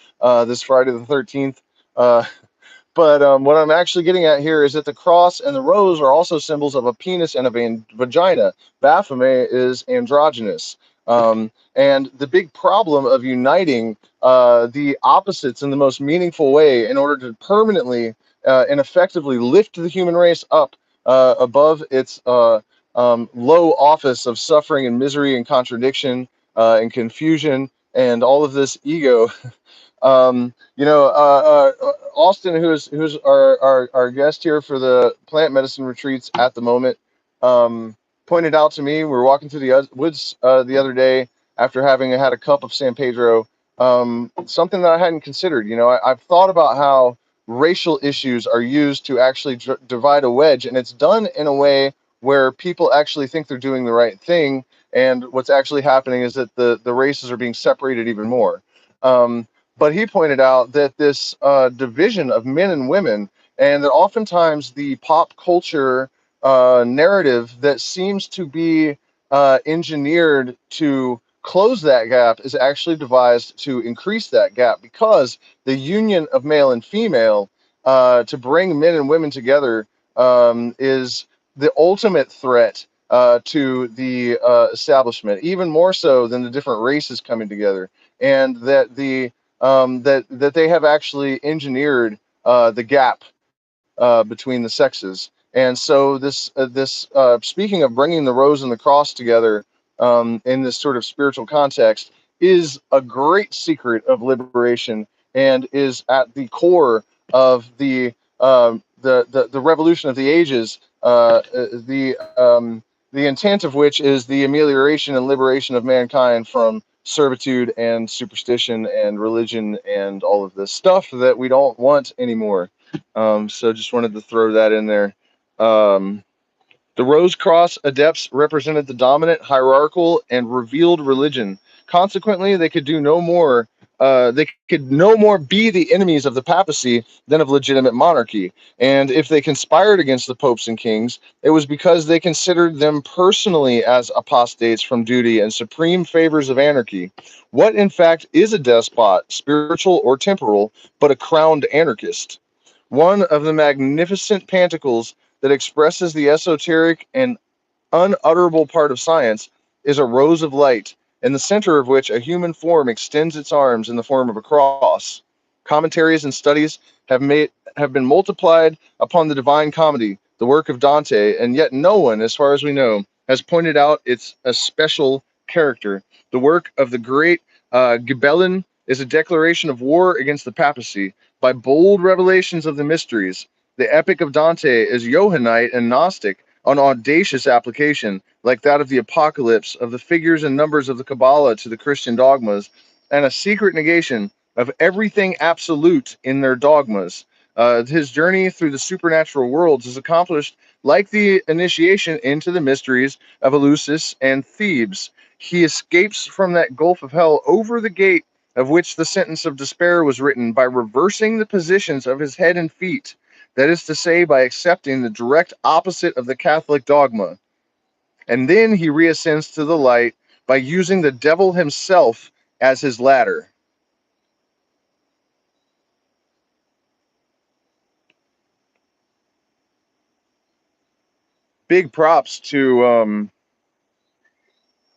this Friday the 13th. Uh, but what I'm actually getting at here is that the cross and the rose are also symbols of a penis and a vagina. Baphomet is androgynous. And the big problem of uniting the opposites in the most meaningful way in order to permanently and effectively lift the human race up above its low office of suffering and misery and contradiction and confusion and all of this ego. Austin, who's our guest here for the plant medicine retreats at the moment, pointed out to me, we were walking through the woods the other day after having had a cup of San Pedro, something that I hadn't considered. I've thought about how racial issues are used to actually divide a wedge, and it's done in a way where people actually think they're doing the right thing, and what's actually happening is that the races are being separated even more. But he pointed out that this division of men and women, and that oftentimes the pop culture narrative that seems to be engineered to close that gap is actually devised to increase that gap, because the union of male and female to bring men and women together is the ultimate threat to the establishment, even more so than the different races coming together, and that that they have actually engineered the gap between the sexes. And so this speaking of bringing the rose and the cross together in this sort of spiritual context is a great secret of liberation, and is at the core of the revolution of the ages. The intent of which is the amelioration and liberation of mankind from servitude and superstition and religion and all of this stuff that we don't want anymore. So just wanted to throw that in there. Um, the Rose Cross adepts represented the dominant, hierarchical, and revealed religion. Consequently, they could do no more. They could no more be the enemies of the papacy than of legitimate monarchy. And if they conspired against the popes and kings, it was because they considered them personally as apostates from duty and supreme favors of anarchy. What, in fact, is a despot, spiritual or temporal, but a crowned anarchist? One of the magnificent panticles that expresses the esoteric and unutterable part of science is a rose of light, in the center of which a human form extends its arms in the form of a cross. Commentaries and studies have been multiplied upon the Divine Comedy, the work of Dante, and yet no one, as far as we know, has pointed out its especial character. The work of the great Ghibellin is a declaration of war against the papacy by bold revelations of the mysteries. The Epic of Dante is Johannite and Gnostic, an audacious application, like that of the Apocalypse, of the figures and numbers of the Kabbalah to the Christian dogmas, and a secret negation of everything absolute in their dogmas. His journey through the supernatural worlds is accomplished like the initiation into the mysteries of Eleusis and Thebes. He escapes from that gulf of hell over the gate of which the sentence of despair was written, by reversing the positions of his head and feet, that is to say, by accepting the direct opposite of the Catholic dogma. And then he reascends to the light by using the devil himself as his ladder. Big props to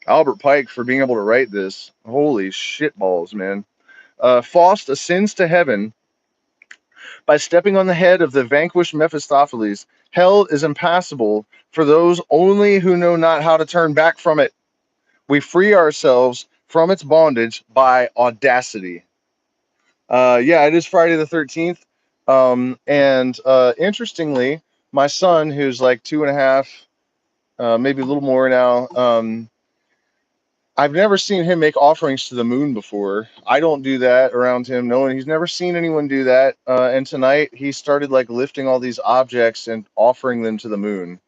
Albert Pike for being able to write this. Holy shitballs, man. Faust ascends to heaven by stepping on the head of the vanquished Mephistopheles. Hell is impassable for those only who know not how to turn back from it. We free ourselves from its bondage by audacity. Yeah, it is Friday the 13th. And interestingly, my son, who's like 2.5, maybe a little more now, I've never seen him make offerings to the moon before. I don't do that around him. No one, he's never seen anyone do that. And tonight he started like lifting all these objects and offering them to the moon.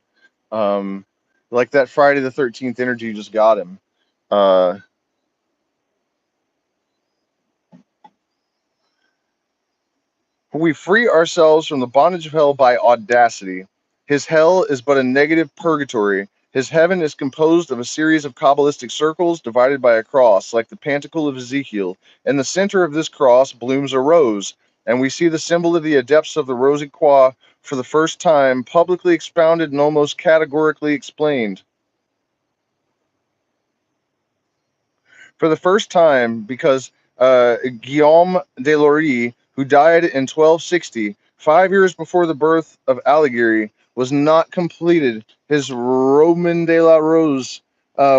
Um, like that Friday the 13th energy just got him. Uh, We free ourselves from the bondage of hell by audacity. His hell is but a negative purgatory. His heaven is composed of a series of Kabbalistic circles divided by a cross, like the Pantacle of Ezekiel. In the center of this cross blooms a rose, and we see the symbol of the adepts of the Rosy Croix for the first time publicly expounded and almost categorically explained. For the first time, because Guillaume de Lory, who died in 1260, 5 years before the birth of Alighieri, was not completed his Roman de la Rose,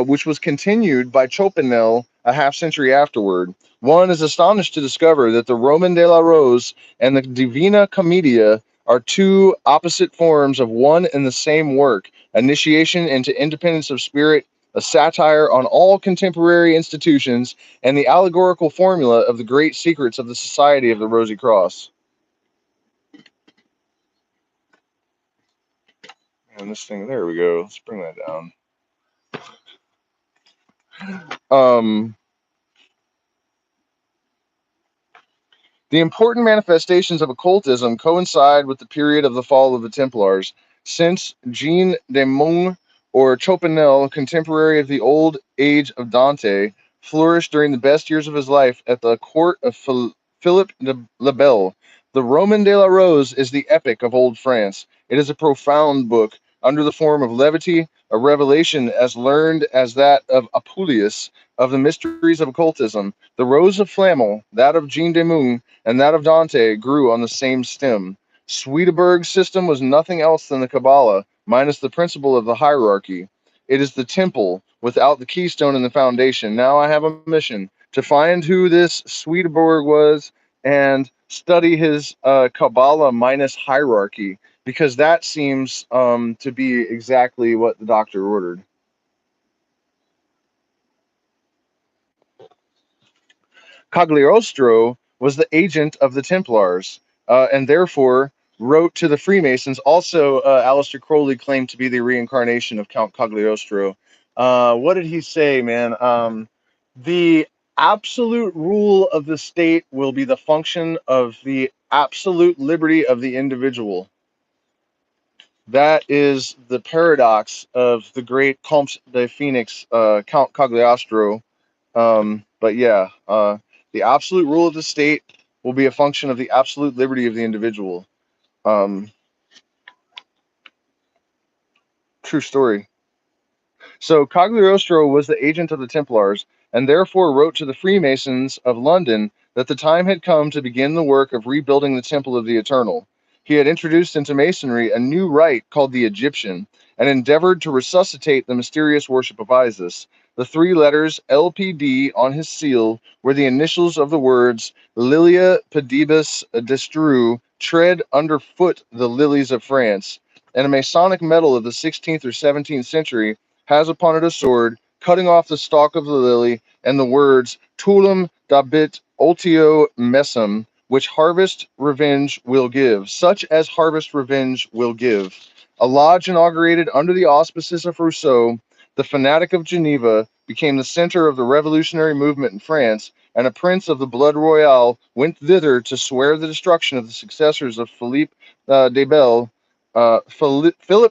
which was continued by Chopinel a half-century afterward. One is astonished to discover that the Roman de la Rose and the Divina Commedia are two opposite forms of one and the same work, initiation into independence of spirit, a satire on all contemporary institutions, and the allegorical formula of the great secrets of the Society of the Rosy Cross. And this thing, there we go. Let's bring that down. Um, The important manifestations of occultism coincide with the period of the fall of the Templars, since Jean de Meung or Chopinel, contemporary of the old age of Dante, flourished during the best years of his life at the court of Philip le Bel. The Roman de la Rose is the epic of old France. It is a profound book, under the form of levity, a revelation as learned as that of Apuleius of the mysteries of occultism. The Rose of Flamel, that of Jean de Meung, and that of Dante grew on the same stem. Swedenborg's system was nothing else than the Kabbalah, minus the principle of the hierarchy. It is the temple without the keystone and the foundation. Now I have a mission to find who this Swedenborg was and study his Kabbalah minus hierarchy, because that seems to be exactly what the doctor ordered. Cagliostro was the agent of the Templars, and therefore wrote to the Freemasons. Also, Aleister Crowley claimed to be the reincarnation of Count Cagliostro. What did he say, man? The absolute rule of the state will be the function of the absolute liberty of the individual. That is the paradox of the great Comte de Phoenix, Count Cagliostro. But yeah, the absolute rule of the state will be a function of the absolute liberty of the individual. Um, True story. So Cagliostro was the agent of the Templars, and therefore wrote to the Freemasons of London that the time had come to begin the work of rebuilding the Temple of the Eternal. He had introduced into Masonry a new rite called the Egyptian, and endeavored to resuscitate the mysterious worship of Isis. The three letters LPD on his seal were the initials of the words Lilia Pedibus Destru, tread underfoot the lilies of France, and a Masonic medal of the 16th or 17th century has upon it a sword, cutting off the stalk of the lily, and the words Tulum dabit ultio messum, which harvest revenge will give, such as harvest revenge will give. A lodge inaugurated under the auspices of Rousseau, the fanatic of Geneva, became the center of the revolutionary movement in France, and a prince of the blood royal went thither to swear the destruction of the successors of Philippe Philip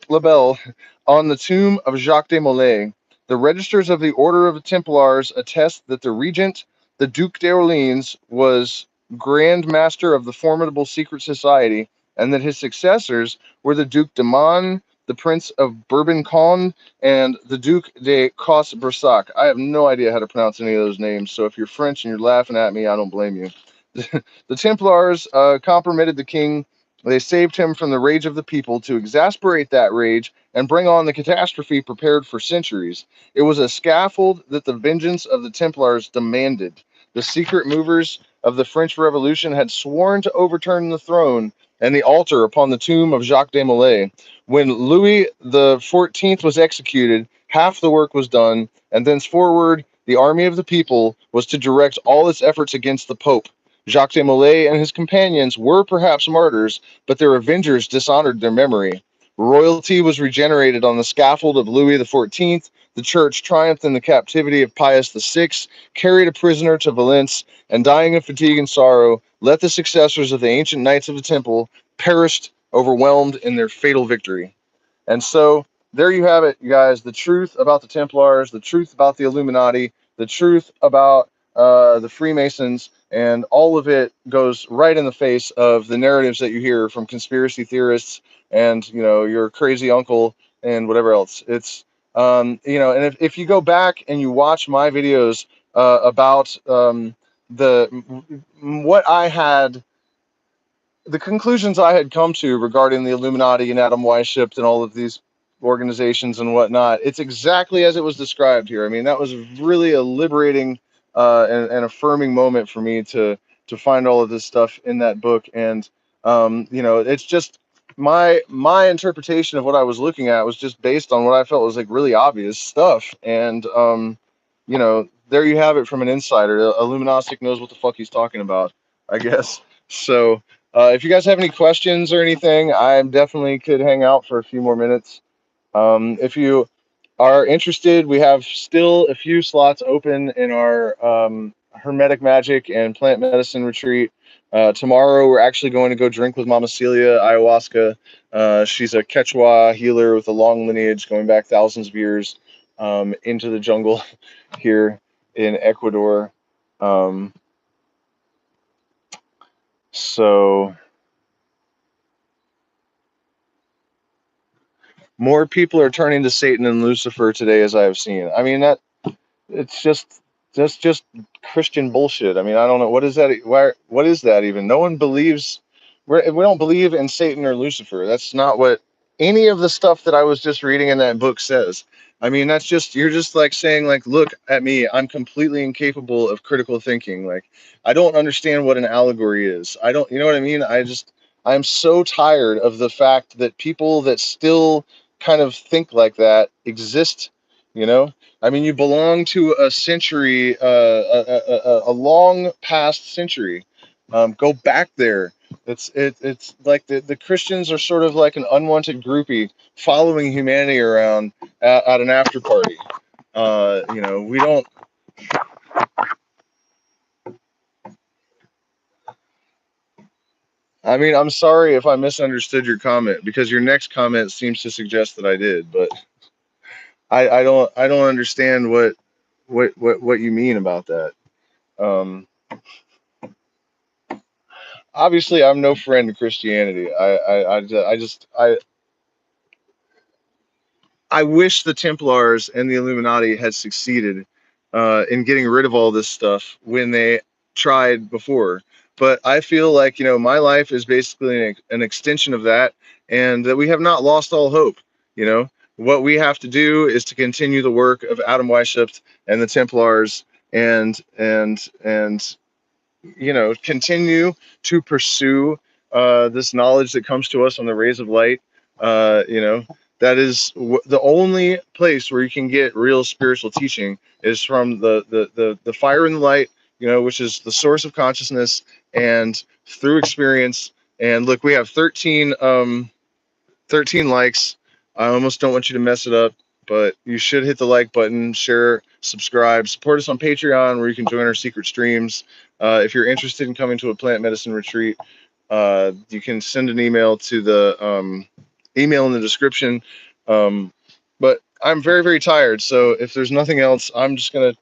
le Bel on the tomb of Jacques de Molay. The registers of the Order of the Templars attest that the regent, the Duc d'Orleans, was Grand Master of the formidable secret society, and that his successors were the Duc de Man, the Prince of Bourbon-Conde, and the Duc de Cosse-Brissac. I have no idea how to pronounce any of those names, so if you're French and you're laughing at me, I don't blame you. The Templars compromitted the king. They saved him from the rage of the people to exasperate that rage and bring on the catastrophe prepared for centuries. It was a scaffold that the vengeance of the Templars demanded. The secret movers of the French Revolution had sworn to overturn the throne and the altar upon the tomb of Jacques de Molay. When Louis the XIV was executed, half the work was done, and thenceforward the army of the people was to direct all its efforts against the Pope. Jacques de Molay and his companions were perhaps martyrs, but their avengers dishonored their memory. Royalty was regenerated on the scaffold of Louis XIV. The church triumphed in the captivity of Pius VI, carried a prisoner to Valence, and dying of fatigue and sorrow, let the successors of the ancient Knights of the Temple perished, overwhelmed in their fatal victory. And so there you have it, you guys. The truth about the Templars, the truth about the Illuminati, the truth about the Freemasons, and all of it goes right in the face of the narratives that you hear from conspiracy theorists and your crazy uncle and whatever else. It's and if you go back and you watch my videos about the what I had the conclusions I had come to regarding the Illuminati and Adam Weishaupt and all of these organizations and whatnot, it's exactly as it was described here. I mean, that was really a liberating and affirming moment for me to find all of this stuff in that book. And it's just my interpretation of what I was looking at was just based on what I felt was like really obvious stuff. And there you have it from an insider. Illuminastic knows what the fuck he's talking about, I guess. So. If you guys have any questions or anything, I definitely could hang out for a few more minutes. If you are interested, we have still a few slots open in our Hermetic Magic and Plant Medicine retreat. Tomorrow, we're actually going to go drink with Mama Celia ayahuasca. She's a Quechua healer with a long lineage going back thousands of years into the jungle here in Ecuador. So more people are turning to Satan and Lucifer today, as I have seen. I mean, it's just Christian bullshit. I mean, I don't know, what is that. What is that even? No one believes. We don't believe in Satan or Lucifer. That's not what any of the stuff that I was just reading in that book says. I mean, you're just like saying, like, look at me, I'm completely incapable of critical thinking. Like, I don't understand what an allegory is. I don't, you know what I mean? I'm so tired of the fact that people that still kind of think like that exist, you know? I mean, you belong to a century, a long past century. Go back there. It's like the Christians are sort of like an unwanted groupie following humanity around at an after party. We don't. I mean, I'm sorry if I misunderstood your comment, because your next comment seems to suggest that I did, but I don't understand what you mean about that. Obviously, I'm no friend to Christianity. I wish the Templars and the Illuminati had succeeded in getting rid of all this stuff when they tried before. But I feel like, my life is basically an extension of that, and that we have not lost all hope. What we have to do is to continue the work of Adam Weishaupt and the Templars, and continue to pursue this knowledge that comes to us on the rays of light. That is the only place where you can get real spiritual teaching is from the fire and the light, which is the source of consciousness, and through experience. And look, we have 13 likes. I almost don't want you to mess it up, but you should hit the like button, share, subscribe, support us on Patreon, where you can join our secret streams. If you're interested in coming to a plant medicine retreat, you can send an email to the email in the description. But I'm very, very tired, so if there's nothing else, I'm just going to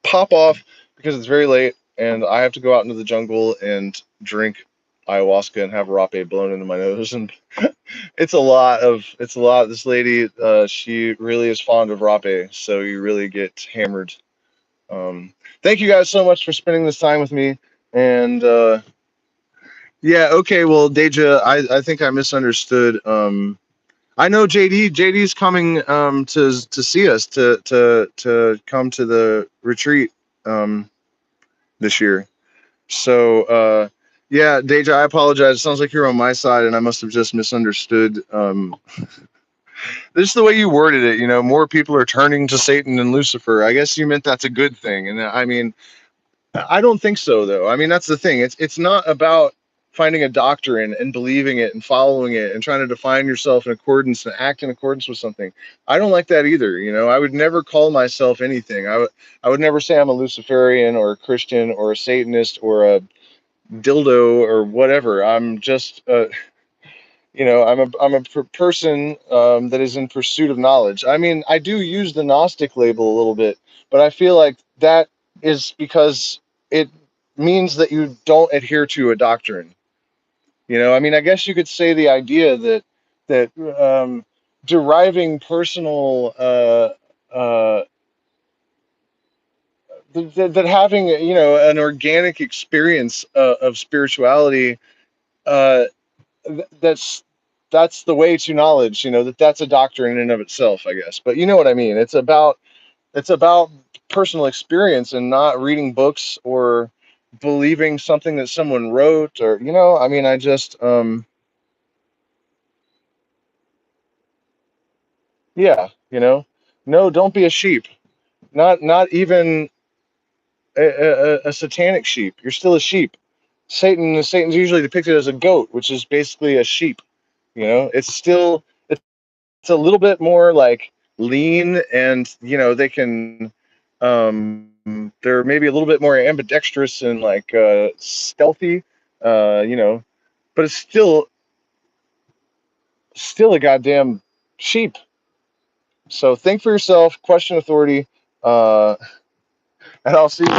pop off because it's very late and I have to go out into the jungle and drink ayahuasca and have rape blown into my nose, and it's a lot. This lady, she really is fond of rape, so you really get hammered. Thank you guys so much for spending this time with me. And yeah, okay, well, Deja, I think I misunderstood. I know JD's coming to see us to come to the retreat this year. So yeah, Deja, I apologize. It sounds like you're on my side, and I must have just misunderstood. This is the way you worded it. You know, more people are turning to Satan and Lucifer. I guess you meant that's a good thing, and I mean, I don't think so, though. I mean, that's the thing. It's not about finding a doctrine and believing it and following it and trying to define yourself in accordance and act in accordance with something. I don't like that either. You know, I would never call myself anything. I would never say I'm a Luciferian or a Christian or a Satanist or a dildo or whatever. I'm just you know, I'm a person that is in pursuit of knowledge. I mean, I do use the Gnostic label a little bit, but I feel like that is because it means that you don't adhere to a doctrine. You know, I mean, I guess you could say the idea that deriving personal that having, you know, an organic experience of spirituality, uh, that's the way to knowledge. You know, that's a doctrine in and of itself, I guess. But you know what I mean. It's about personal experience and not reading books or believing something that someone wrote, or you know, I mean, I just yeah, you know, no, don't be a sheep. Not even a satanic sheep. You're still a sheep. Satan's usually depicted as a goat, which is basically a sheep. You know, it's a little bit more like lean, and you know, they can they're maybe a little bit more ambidextrous and like stealthy, you know, but it's still a goddamn sheep. So think for yourself, question authority, and I'll see you guys